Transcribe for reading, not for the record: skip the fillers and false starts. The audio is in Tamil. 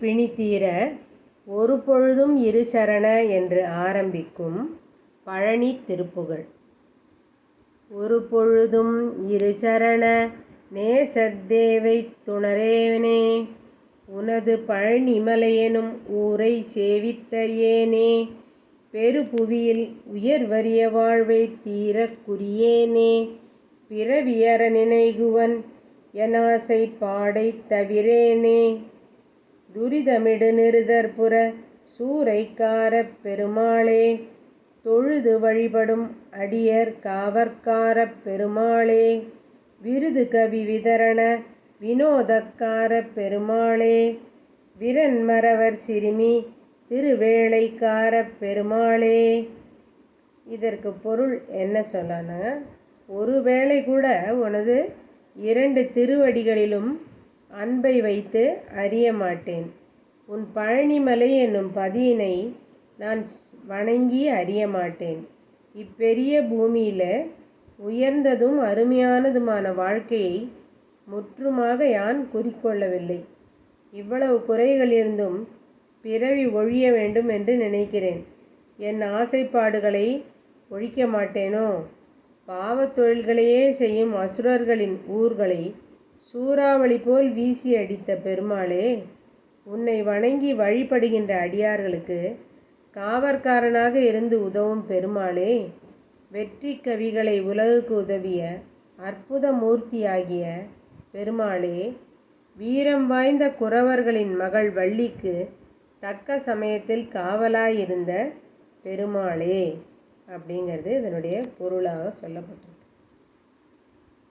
பிணி தீர ஒரு பொழுதும் இரு சரண என்று ஆரம்பிக்கும் பழனி திருப்புகழ். ஒரு பொழுதும் இரு சரண நேசத்தேவை துணரேனே, உனது பழனிமலையெனும் ஊரை சேவித்தறியேனே, பெருபுவியில் உயர்வரிய வாழ்வை தீரக் குறியேனே, பிறவியற நினைகுவன் எனாசை பாடைத் தவிரேனே, துரிதமிடு நிருதற்புற சூறைக்காரப் பெருமாளே, தொழுது வழிபடும் அடியர் காவற்காரப் பெருமாளே, விருது கவி விதரண வினோதக்காரப் பெருமாளே, விரன்மறவர் சிறுமி திருவேளைக்காரப் பெருமாளே. இதற்கு பொருள் என்ன சொல்லானா, ஒருவேளை கூட உனது 2 திருவடிகளிலும் அன்பை வைத்து அறிய மாட்டேன். உன் பழனிமலை என்னும் பதியினை நான் வணங்கி அறிய மாட்டேன். இப்பெரிய பூமியில் உயர்ந்ததும் அருமையானதுமான வாழ்க்கையை முற்றுமாக யான் குறிக்கொள்ளவில்லை. இவ்வளவு குறைகள் இருந்தும் பிறவி ஒழிய வேண்டும் என்று நினைக்கிறேன். என் ஆசைப்பாடுகளை ஒழிக்க மாட்டேனோ? பாவத் தொழில்களையே செய்யும் அசுரர்களின் ஊர்களை சூறாவளி போல் வீசி அடித்த பெருமாளே, உன்னை வணங்கி வழிபடுகின்ற அடியார்களுக்கு காவற்காரனாக இருந்து உதவும் பெருமாளே, வெற்றி கவிகளை உலகுக்கு உதவிய அற்புத மூர்த்தியாகிய பெருமாளே, வீரம் வாய்ந்த குறவர்களின் மகள் வள்ளிக்கு தக்க சமயத்தில் காவலாயிருந்த பெருமாளே அப்படிங்கிறது இதனுடைய பொருளாக சொல்லப்பட்டிருக்கு.